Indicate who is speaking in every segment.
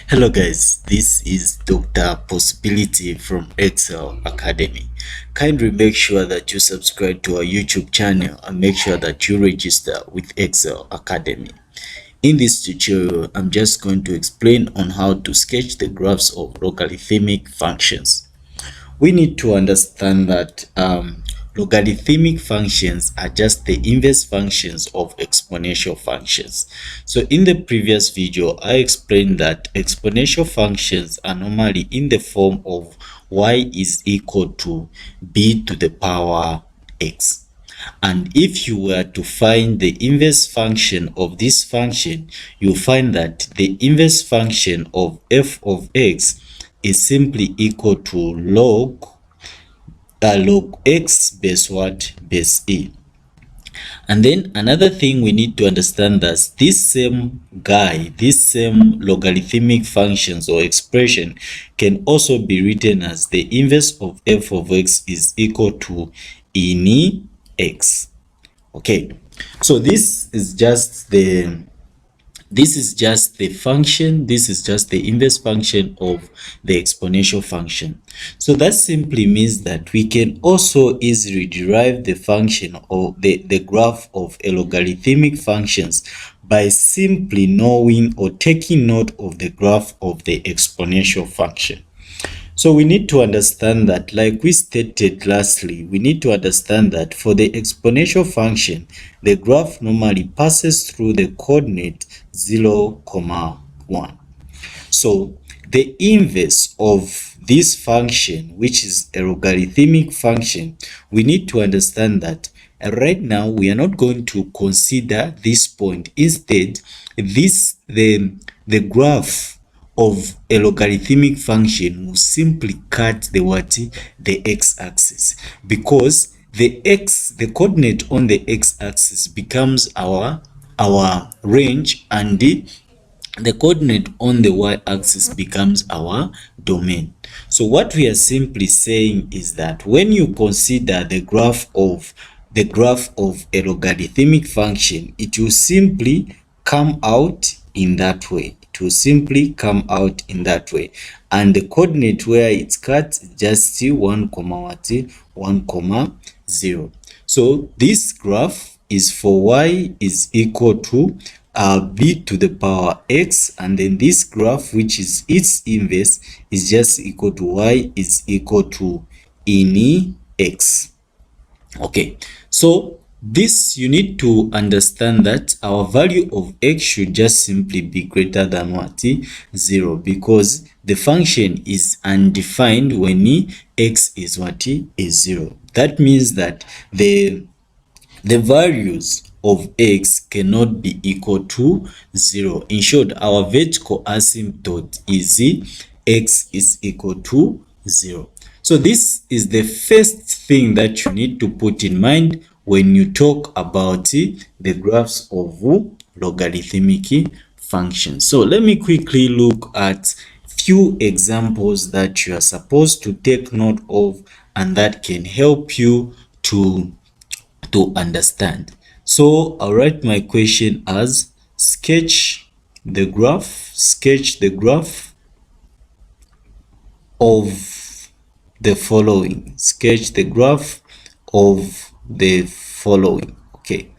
Speaker 1: Hello guys, this is Dr. Possibility from Excel Academy. Kindly make sure that you subscribe to our YouTube channel and make sure that you register with Excel Academy. In this tutorial, I'm just going to explain on how to sketch the graphs of logarithmic functions. We need to understand that logarithmic functions are just the inverse functions of exponential functions. So in the previous video, I explained that exponential functions are normally in the form of y is equal to b to the power x. And if you were to find the inverse function of this function, you find that the inverse function of f of x is simply equal to log x base what? Base e. And then another thing we need to understand that this same logarithmic functions or expression can also be written as the inverse of f of x is equal to in x. Okay, so this is just the function, this is just the inverse function of the exponential function. So that simply means that we can also easily derive the function or the graph of a logarithmic functions by simply knowing or taking note of the graph of the exponential function. So we need to understand that, like we stated lastly, we need to understand that for the exponential function, the graph normally passes through the coordinate 0, 1. So the inverse of this function, which is a logarithmic function, we need to understand that right now we are not going to consider this point. Instead, the graph of a logarithmic function will simply cut the x-axis, because the coordinate on the x-axis becomes our range, and the coordinate on the y-axis becomes our domain. So what we are simply saying is that when you consider the graph of a logarithmic function, it will simply come out in that way. It will simply come out in that way, and the coordinate where it's cut is just 1, 1, 0. So this graph is for y is equal to b to the power x, and then this graph, which is its inverse, is just equal to y is equal to in x. Okay, so this, you need to understand that our value of x should just simply be greater than what? 0, because the function is undefined when x is what? Is 0. That means that the values of x cannot be equal to 0. In short, our vertical asymptote is x is equal to 0. So this is the first thing that you need to put in mind when you talk about the graphs of logarithmic functions. So let me quickly look at few examples that you are supposed to take note of, and that can help you to understand. So I'll write my question as sketch the graph of the following. Sketch the graph of the following. Okay,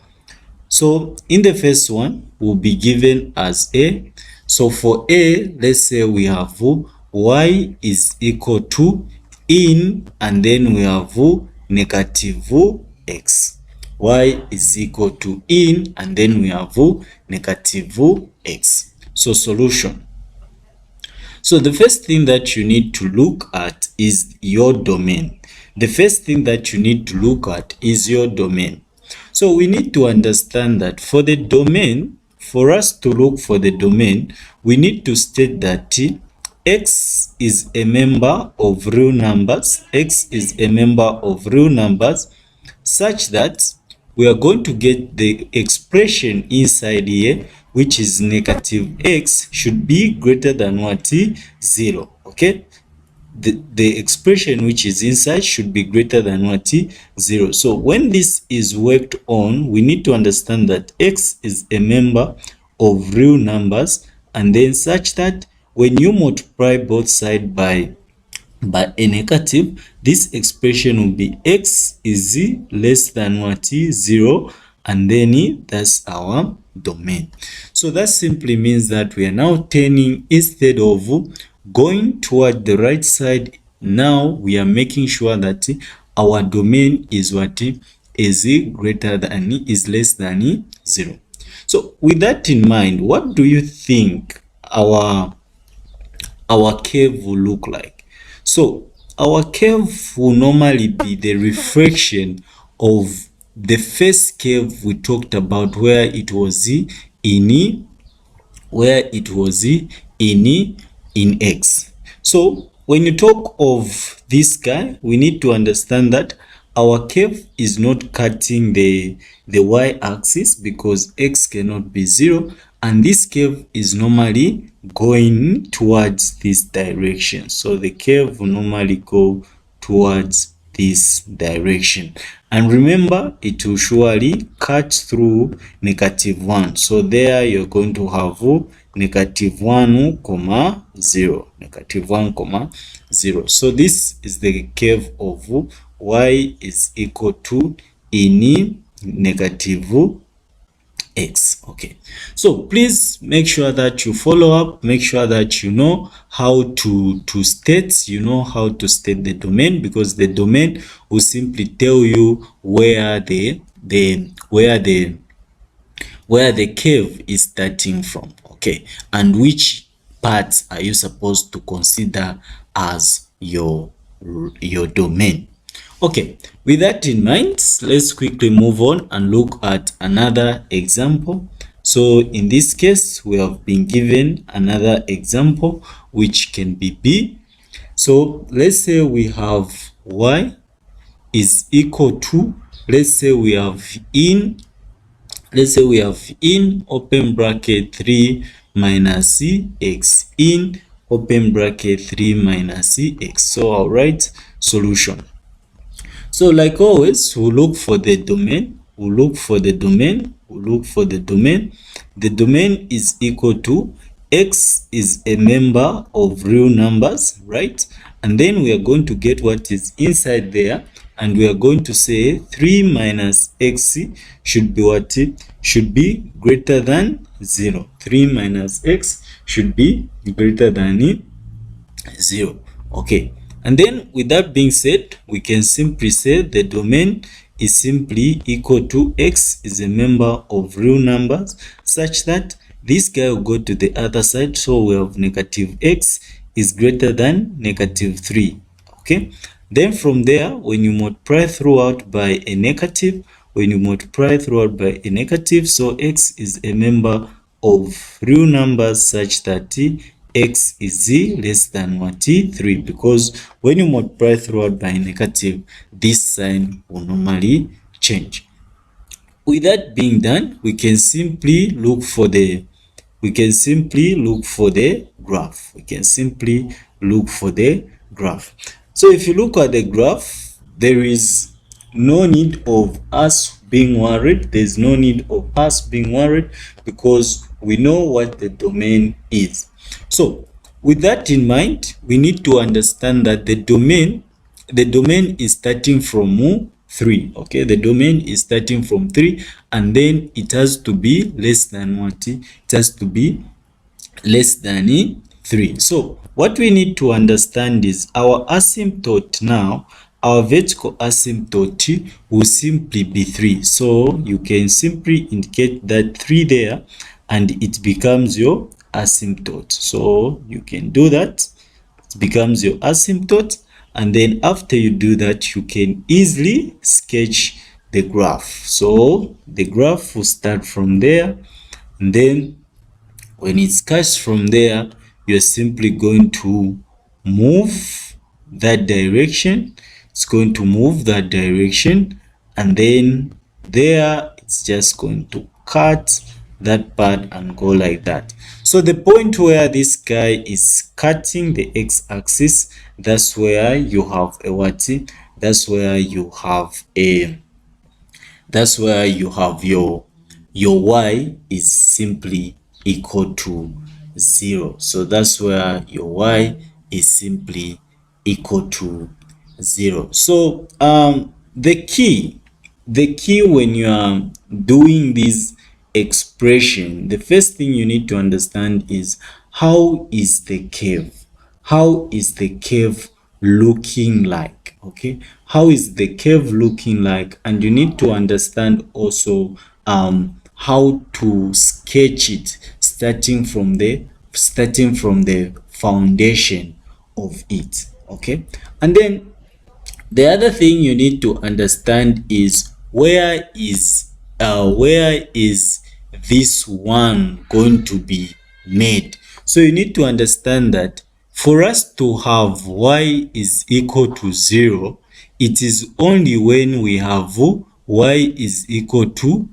Speaker 1: so in the first one will be given as a. So for a, let's say we have y is equal to in, and then we have negative x. Y is equal to in, and then we have negative x. So solution. So the first thing that you need to look at is your domain. The first thing that you need to look at is your domain. So we need to understand that for the domain, for us to look for the domain, we need to state that x is a member of real numbers. X is a member of real numbers such that we are going to get the expression inside here, which is negative x, should be greater than what? 0. Okay, the expression which is inside should be greater than what? 0. So when this is worked on, we need to understand that x is a member of real numbers, and then such that when you multiply both sides by a negative, this expression will be x is less than what, 0, and then that's our domain. So that simply means that we are now turning, instead of going toward the right side, now we are making sure that our domain is what, is greater than, is less than 0. So with that in mind, what do you think our curve will look like? So our curve will normally be the reflection of the first curve we talked about, where it was in x. So when you talk of this guy, we need to understand that our curve is not cutting the y-axis, because x cannot be 0, and this curve is normally going towards this direction. So the curve will normally go towards this direction, and remember, it will surely cut through -1. So there you're going to have -1, 0, -1, 0. So this is the curve of y is equal to in negative x. Okay, so please make sure that you follow up, make sure that you know how to state, how to state the domain, because the domain will simply tell you where the curve is starting from. Okay, and which parts are you supposed to consider as your domain. Okay, with that in mind, let's quickly move on and look at another example. So in this case, we have been given another example, which can be B. So let's say we have y is equal to, let's say we have in open bracket 3 minus x, in open bracket 3 minus x. So I'll write solution. So like always, we'll look for the domain, The domain is equal to x is a member of real numbers, right? And then we are going to get what is inside there, and we are going to say 3 minus x should be what? Should be greater than 0. 3 minus x should be greater than 0. Okay, and then with that being said, we can simply say the domain is simply equal to x is a member of real numbers, such that this guy will go to the other side. So we have negative x is greater than negative 3. Okay, then from there, when you multiply throughout by a negative, so x is a member of real numbers such that x is less than what? 3, because when you multiply throughout by negative, this sign will normally change. With that being done, we can simply look for the graph. So if you look at the graph, there is no need of us being worried. There's no need of us being worried, because we know what the domain is. So with that in mind, we need to understand that the domain is starting from 3. Okay, the domain is starting from 3, and then it has to be less than what? It has to be less than 3. So what we need to understand is our asymptote now, our vertical asymptote will simply be 3. So you can simply indicate that 3 there, and it becomes your asymptote. So you can do that. It becomes your asymptote, and then after you do that, you can easily sketch the graph. So the graph will start from there, and then when it starts from there, you're simply going to move that direction. It's going to move that direction, and then there it's just going to cut that part and go like that. So the point where this guy is cutting the x-axis, that's where you have a what? That's where you have your y is simply equal to 0. So that's where your y is simply equal to 0. So the key when you are doing this expression, the first thing you need to understand is how is the curve? How is the curve looking like? Okay, how is the curve looking like? And you need to understand also how to sketch it starting from the foundation of it. Okay, and then the other thing you need to understand is where is this one going to be made. So you need to understand that for us to have y is equal to 0, it is only when we have y is equal to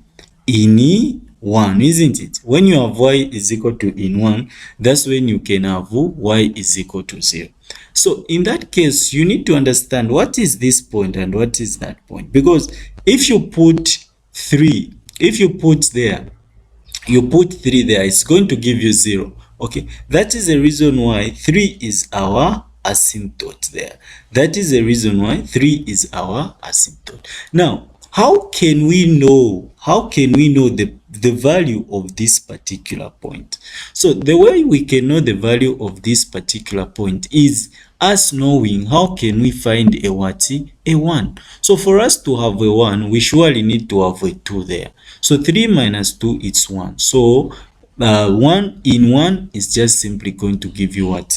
Speaker 1: in 1, isn't it? When you have y is equal to in 1, that's when you can have y is equal to 0. So in that case, you need to understand what is this point and what is that point. Because if you put 3, if you put 3 there, it's going to give you 0. Okay, that is the reason why 3 is our asymptote there. That is the reason why 3 is our asymptote. Now, how can we know the value of this particular point? So the way we can know the value of this particular point is us knowing how can we find a what? A 1. So for us to have a 1, we surely need to have a 2 there. So 3 minus 2 is 1. So 1 in 1 is just simply going to give you what?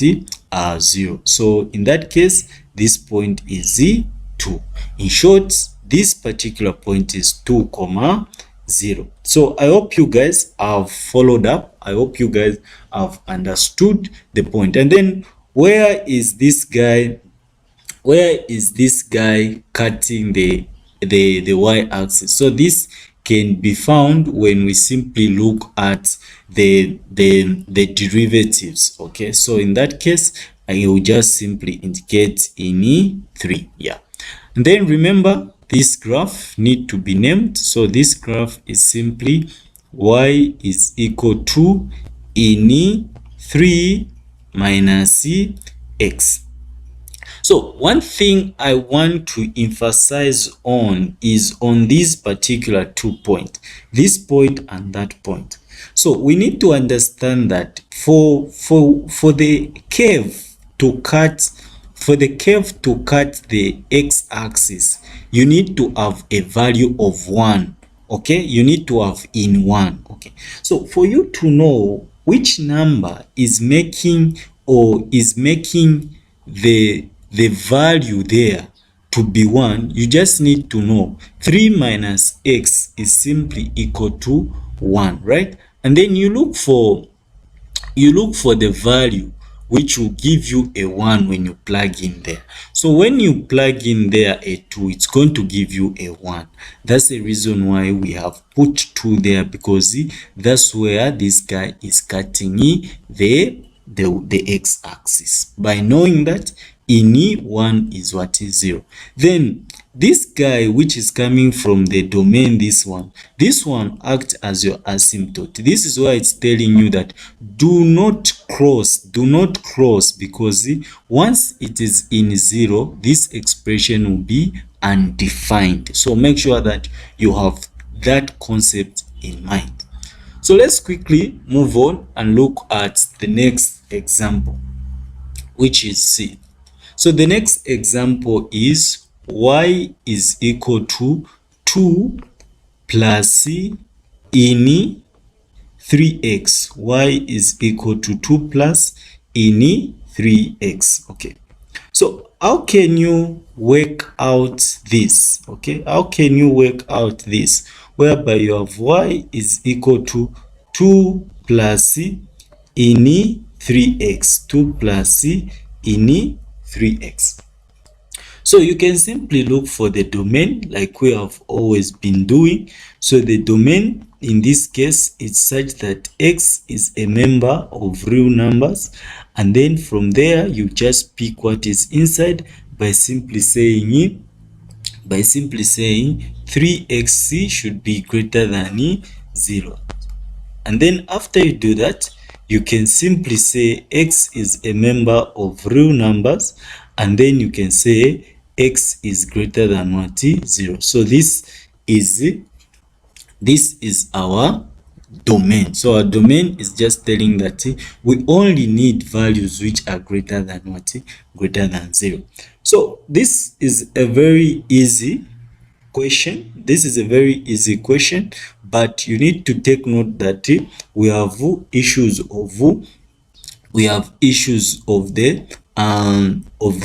Speaker 1: 0. So in that case, this point is 2. In short, this particular point is 2, 0. So I hope you guys have followed up. I hope you guys have understood the point. And then where is this guy cutting the y-axis? So this can be found when we simply look at the derivatives. Okay, so in that case, I will just simply indicate in 3. Yeah, and then remember, this graph need to be named. So this graph is simply y is equal to in 3 minus x. So one thing I want to emphasize on is on this particular 2 point, this point and that point. So we need to understand that for the curve to cut the x-axis, you need to have a value of 1. Okay, you need to have in 1. Okay, so for you to know which number is making the value there to be 1, you just need to know 3 minus x is simply equal to 1, right? And then you look for the value which will give you a 1 when you plug in there. So when you plug in there a 2, it's going to give you a 1. That's the reason why we have put 2 there, because that's where this guy is cutting the x-axis. By knowing that in 1 is what is 0, then this guy which is coming from the domain, this one acts as your asymptote. This is why it's telling you that do not cross, because once it is in 0, this expression will be undefined. So make sure that you have that concept in mind. So let's quickly move on and look at the next example, which is C. So the next example is y is equal to 2 plus c in 3x. Y is equal to 2 plus in 3x. Okay, so how can you work out this? Okay, how can you work out this whereby you have y is equal to 2 plus c in 3x, 2 plus c in 3x. So you can simply look for the domain like we have always been doing. So the domain in this case is such that x is a member of real numbers, and then from there you just pick what is inside by simply saying 3xc should be greater than 0. And then after you do that, you can simply say x is a member of real numbers, and then you can say x is greater than what? 0. So this is our domain. So our domain is just telling that we only need values which are greater than what? Greater than 0. So this is a very easy question. This is a very easy question, but you need to take note that we have issues of the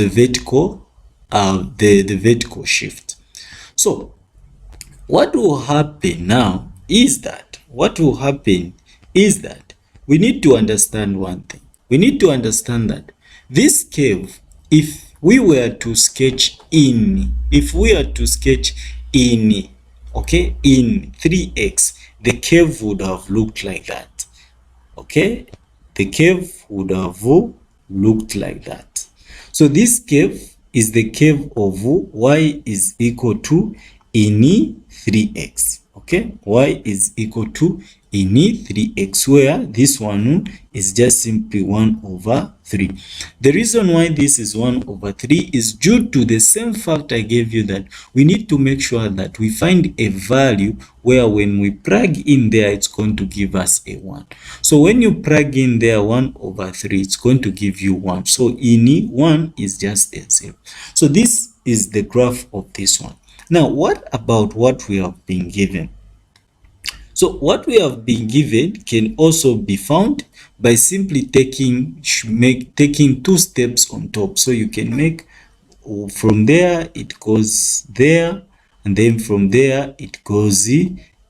Speaker 1: vertical the vertical shift. So what will happen now is that we need to understand one thing. We need to understand that this curve, if we were to sketch in okay, in 3x, the curve would have looked like that. Okay, the curve would have looked like that. So this curve is the curve of y is equal to in 3x. Okay, y is equal to in 3x, where this one is just simply 1 over 3. The reason why this is 1 over 3 is due to the same fact I gave you, that we need to make sure that we find a value where when we plug in there, it's going to give us a 1. So when you plug in there 1 over 3, it's going to give you 1. So in 1 is just a 0. So this is the graph of this one. Now, what about what we have been given? So what we have been given can also be found by simply taking 2 steps on top. So you can make from there it goes there, and then from there it goes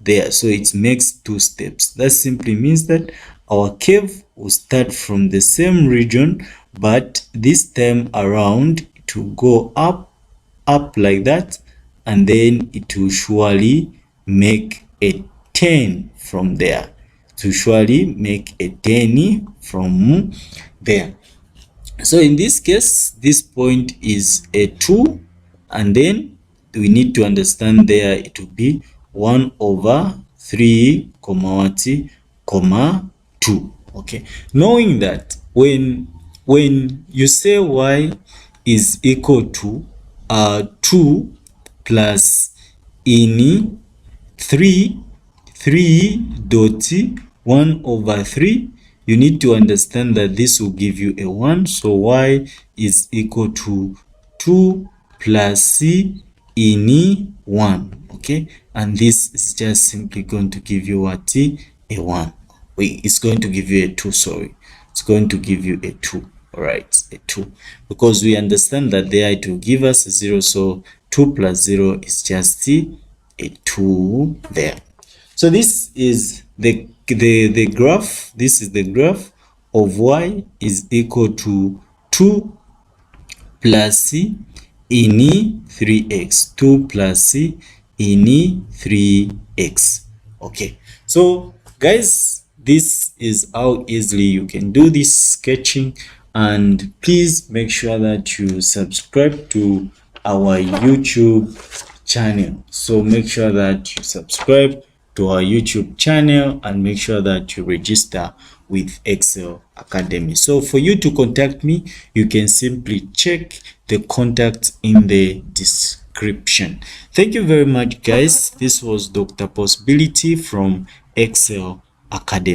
Speaker 1: there. So it makes 2 steps. That simply means that our curve will start from the same region, but this time around it will go up like that, and then it will surely make a turn from there. To surely make a turn from there. So in this case, this point is a 2, and then we need to understand there it will be 1 over 3 comma 2. Okay, knowing that when you say y is equal to 2 plus in 3 dot 1 over 3, you need to understand that this will give you a 1. So y is equal to 2 plus in 1. Okay, and this is just simply going to give you what? A 1. Wait, it's going to give you a 2, sorry. It's going to give you a 2. All right, a 2, because we understand that there it will give us a 0. So 2 plus 0 is just a 2 there. So this is the graph. This is the graph of y is equal to 2 plus in 3x. 2 plus in 3x. Okay, so guys, this is how easily you can do this sketching, and please make sure that you subscribe to our YouTube channel. So make sure that you subscribe to our YouTube channel and make sure that you register with Excel Academy. So for you to contact me, you can simply check the contact in the description. Thank you very much, guys. This was Dr. Possibility from Excel Academy.